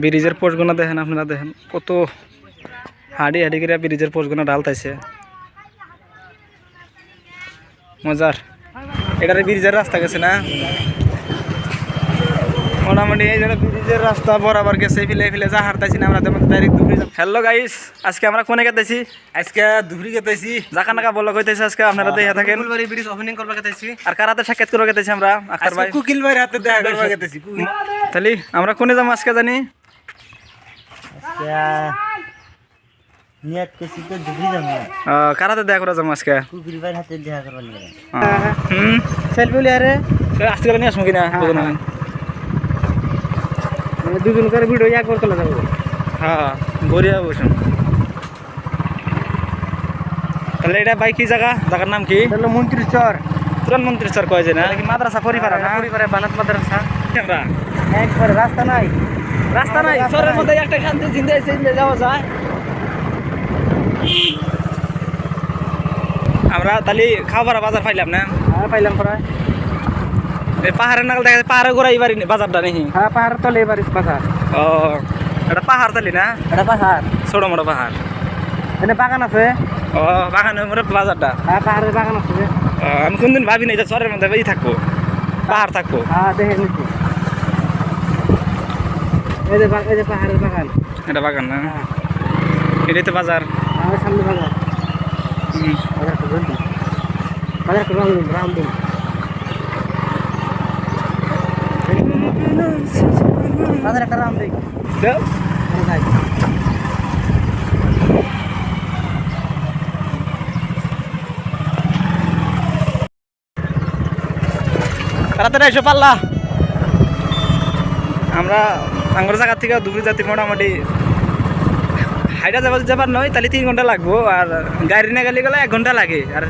ব্রিজের পোস্টগুলো দেখেন, আপনারা দেখেন কত হাড়ি হাড়ি করে ব্রিজের পোস্টগুলো ডালতাইছে। মজার এটারে ব্রিজের রাস্তা গেছে না, মোটামুটি এই জন্য ব্রিজের রাস্তা বরাবর গেছে। ফিলে ফিলে যা হারতাইছি না আমরা ডাইরেক্ট দুপুরি। হ্যালো গাইস, আজকে আমরা কোনে গেতেছি? আজকে দুপুরি গেতেছি। জাকা নাকা বলা কইতেছি আজকে আপনারা দেখে থাকেন। কুকিলবাড়ি ব্রিজ ওপেনিং করবা গেতেছি। আর কারাতে সাক্ষাৎ করবা গেতেছি আমরা আক্তার ভাই। কুকিলবাড়ি হাতে দেখা করবা গেতেছি। তাহলে আমরা কোনে যাবো আজকে জানি? নিয়ত কেছি তো দুপুরি যাবো। কারাতে দেখা করা যাবো আজকে? কুকিলবাড়ি হাতে দেখা করবা লাগে। সেলফি লিয়া রে আজকে করে নিয়ে আসবো কিনা মানে দুজন করে ভিডিও একবার তোলা যাবে। হ্যাঁ বরিয়া বসুন। তাহলে এটা ভাই কি জায়গা? জায়গার নাম কি? হলো মন্ত্রী চর। পুরান মন্ত্রী স্যার কয় যে না কি মাদ্রাসা পরিপাড়া না? পরিবারে বানাত মাদ্রাসা। আমরা একবার রাস্তা নাই। রাস্তা নাই, শহরের মধ্যে একটা শান্তি জিন্দে যাওয়া যায়। আমরা তাহলে খাবার বাজার পাইলাম না? হ্যাঁ পাইলাম প্রায়। এই পাহাড়ের নাগাল দেখা যায়, পাহাড়ে ঘোরা এবার বাজারটা নেই? হ্যাঁ পাহাড় তলে এবার বাজার। ও এটা পাহাড় তালি না? এটা পাহাড়, ছোট মোটো পাহাড়। এখানে বাগান আছে। ও বাগানের মোড়ে বাজারটা? হ্যাঁ পাহাড়ের বাগান আছে। আমি কোনদিন ভাবি নাই যে শহরের মধ্যে এই থাকবো, পাহাড় থাকবো। হ্যাঁ দেখে নিচ্ছি, এই যে পাহাড়ের বাগান। এটা বাগান না? এটাই তো বাজার। আমার সামনে বাজার। বাজার তো বন্ধু, বাজার তো রামদিন। বাজার একটা রামদিন। তাড়াতাড়ি এসো পাল্লা। আমরা আঙ্গুর জায়গা থেকে দুপুরি যাত্রী মোটামুটি হাইটা যাবার নয়, তাহলে 3 ঘন্টা লাগবো। আর গাড়ি না গেলে গেলে 1 ঘন্টা লাগে। আর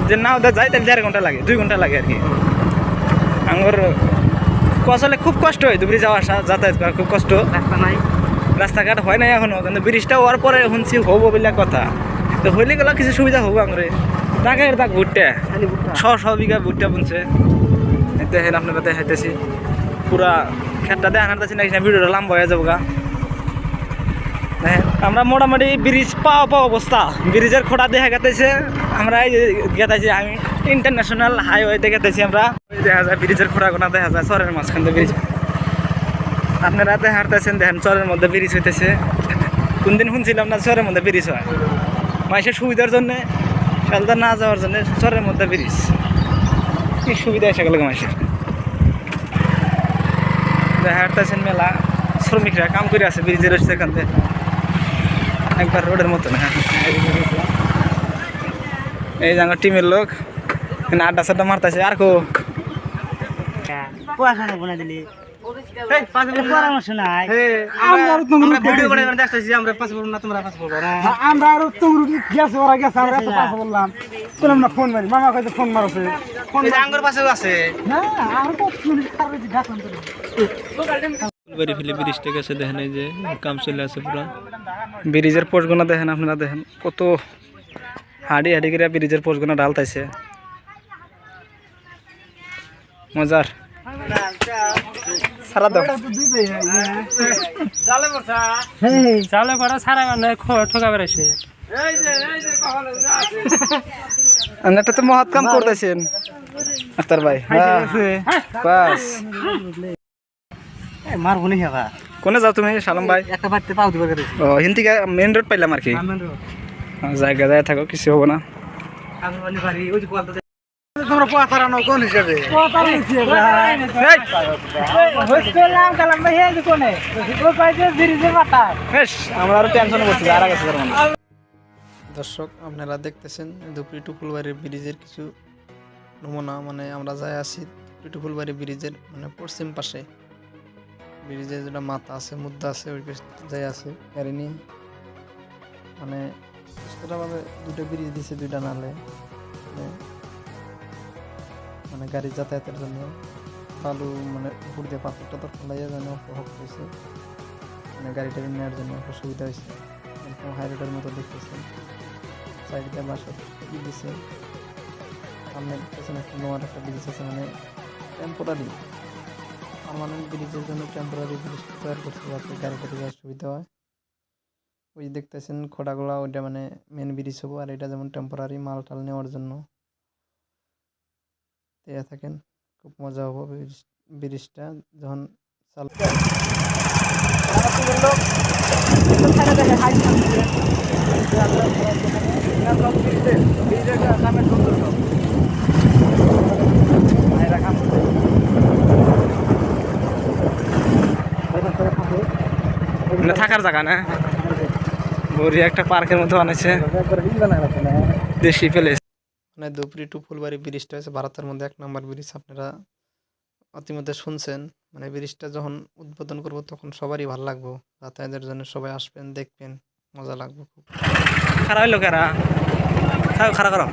যে নাও যায় তাহলে 1.5 ঘন্টা লাগে, 2 ঘন্টা লাগে আর কি। আঙ্গুর আসলে খুব কষ্ট হয় দুপুরি যাওয়া আসা, যাতায়াত করা খুব কষ্ট। রাস্তা নাই, রাস্তাঘাট হয় নাই এখনো, কিন্তু ব্রিজটা হওয়ার পরে শুনছি হবো বলে কথা। তো হইলে গেলে কিছু সুবিধা হবো আঙ্গুরে। টাকার তাক ভুট্টা 100 বিঘা ভুট্টা বুনছে। দেখেন আপনারা দেখাইতেছি পুরা খেতটা দেখান হাঁটতেছি না, ভিডিওটা লম্বা হয়ে যাবো গা। আমরা মোটামুটি ব্রিজ পাওয়া অবস্থা, ব্রিজের খোঁড়া দেখা গেতেছে। আমরা এই গেতেছি, আমি ইন্টারন্যাশনাল হাইওয়েতে গেতেছি। আমরা দেখা যায় ব্রিজের খোঁড়া গোনা দেখা যায় চরের মাঝখান দিয়ে ব্রিজ। আপনারা দেখা হাঁটতেছেন, দেখেন চরের মধ্যে ব্রিজ হইতেছে। কোনদিন শুনছিলাম না চরের মধ্যে ব্রিজ হয়। মানুষের সুবিধার জন্যে, ফেলতে না যাওয়ার জন্য চরের মধ্যে ব্রিজ। কি সুবিধা এসে গেল মানুষের। দেখা হাঁটতেছেন মেলা শ্রমিকরা কাম করে আছে ব্রিজের সেখান থেকে, একবার রোডের মতো না। এই যে আমার টিমের লোক আড্ডা সাড্ডা মারতেছে। আর কো পড়াশোনা বলে দিলি পরামর্শ নাই। আমরা ভিডিও করে দেখতেছি, আমরা পাস করব না, তোমরা পাস করবে না। আমরা আর তোমরা গেছে, ওরা গেছে, আমরা তো পাস করলাম। তোমরা না ফোন মারি, মামা কইতে ফোন মারছে। ফোন আঙ্গুর পাশেও আছে না, আর তো শুনি কারো যে ডাকন করে ফুলবাড়ি ফেলে ব্রিজটা গেছে। দেখেন এই যে কাম চলে আছে পুরা। ব্রিজের পোস্টগুলো দেখেন, আপনারা দেখেন কত হাড়ি হাড়ি করে ব্রিজের পোস্টগুলো ডালতাইছে। মজার সারা দাও জালে পড়া সারা মানে ঠকা বেড়েছে। একটা তো মহৎ কাম করতেছেন আক্তার ভাই। বাস মারবো নি হেবা। কোনে যাও তুমি সালাম ভাই? একটা বাড়তে পাও দিবা করে। ও হিন্দি মেন রোড পাইলাম আর কি। জায়গা যায় থাকো, কিছু হবো না। আমরানি বাড়ি ওই যে কোয়ালটা তোমরা কোয়াতারা নাও কোন হিসাবে? কোয়াতারা হিসাবে হোস্টেল নাম কালাম ভাই এই যে কোনে ওই পাইছে ব্রিজে মাথা। বেশ আমরা আর টেনশন করছি, আর আগে যাবো না। দর্শক আপনারা দেখতেছেন দুপুরি টু ফুলবাড়ির ব্রিজের কিছু নমুনা। মানে আমরা যাই আছি দুপুরি টু ফুলবাড়ি ব্রিজের মানে পশ্চিম পাশে। ব্রিজের যেটা মাথা আছে, মুদ্রা আছে, ওই পাশে যাই আছে গাড়ি নিয়ে। মানে সুস্থভাবে দুটো ব্রিজ দিছে, 2টা নালে, মানে গাড়ি যাতায়াতের জন্য। বালু মানে উপর দিয়ে পাথর টাথর ফেলাইয়া যেন উপভোগ হয়েছে, মানে গাড়ি টাড়ি নেওয়ার জন্য একটা সুবিধা হয়েছে। একদম হাই রোডের মতো দেখতেছেন। সাইডে বাসা দিছে, সামনে দেখতেছেন একটা নোয়ার একটা ব্রিজ আছে, মানে টেম্পোরারি পার্মানেন্ট ব্রিজের জন্য টেম্পোরারি ব্রিজ তৈরি করতে যাতে গাড়িটাতে যাওয়ার সুবিধা হয়। ওই দেখতেছেন খোড়াগুলা, ওইটা মানে মেন ব্রিজ হবো, আর এটা যেমন টেম্পোরারি মাল টাল নেওয়ার জন্য থাকেন। খুব মজা হবো ব্রিজটা যখন চালু। থাকার জায়গা না, বড়িয়া একটা পার্কের মতো বানাইছে, দেশি প্লেস। মানে ধুপড়ি টু ফুলবাড়ি ব্রিজটা হচ্ছে ভারতের মধ্যে 1 নম্বর ব্রিজ। আপনারা অতিমধ্যে শুনছেন। মানে ব্রিজটা যখন উদ্বোধন করব তখন সবারই ভালো লাগবো, যাতায়াতের জন্য সবাই আসবেন, দেখবেন, মজা লাগবে খুব। খারাপ হইলো কারা, খারাপ করো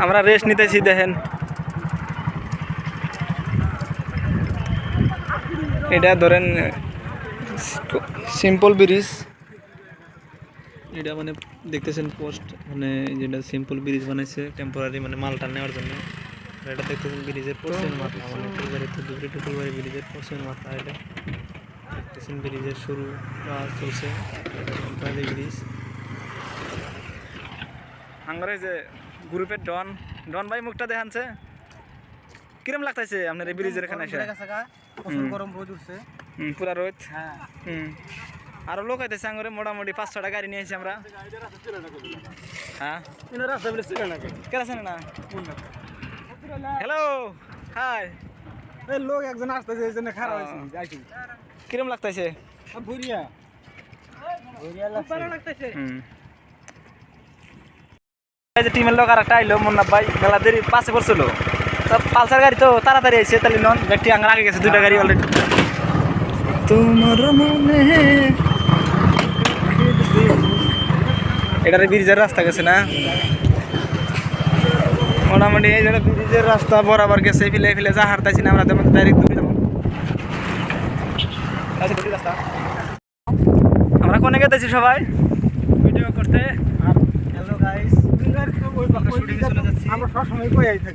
আমরা রেস্ট নিতেছি। দেখেন এটা ধরেন সিম্পল ব্রিজ, এটা মানে দেখতেছেন পোস্ট, মানে যেটা সিম্পল ব্রিজ বানাইছে টেম্পোরারি মানে মালটা নেওয়ার জন্য। এটা দেখতেছেন ব্রিজের পশ্চিম মাথা, মানে ফুলবাড়ি টু ধুবড়ি টু ফুলবাড়ি ব্রিজের পশ্চিম মাথা। এটা দেখতেছেন ব্রিজের শুরু চলছে, টেম্পোরারি ব্রিজ। আঙ্গরে যে গ্রুপের ডন ভাই মুখটা দেখানছে, কিরম লাগতেছে আপনার এই ব্রিজের এখানে এসে? গরম রোদ উঠছে, পুরা রোদ। আরো লোক আইতেছে আঙ্গরে, মোটামুটি 5-6টা গাড়ি নিয়ে এসেছি আমরা। হ্যাঁ কেন না? Hello, hi. লোক একজন আসতেছে, এই জন্য খারাপ হয়েছে। কিরম লাগতেছে? ভুরিয়া লাগতেছে। এই যে টিমের লোক আর একটা আইলো, মুন্না ভাই মেলা দেরি পাশে পড়ছিল, তো পালসার গাড়ি তো তাড়াতাড়ি আইছে, তাহলে নন গাড়ি আঙ্গার আগে গেছে, 2টা গাড়ি অলরেডি। তোমার মনে এটারে ব্রিজের রাস্তা গেছে না, মোটামুটি এই জন্য ব্রিজের রাস্তা বরাবর গেছে। ফিলে ফিলে যা হারতাছি না আমরা, তেমন ডাইরেক্ট দূরে যাবো। আমরা কোনে গেতেছি সবাই ভিডিও করতে। হ্যালো গাইস, আমরা সবসময় কই আই থাকি।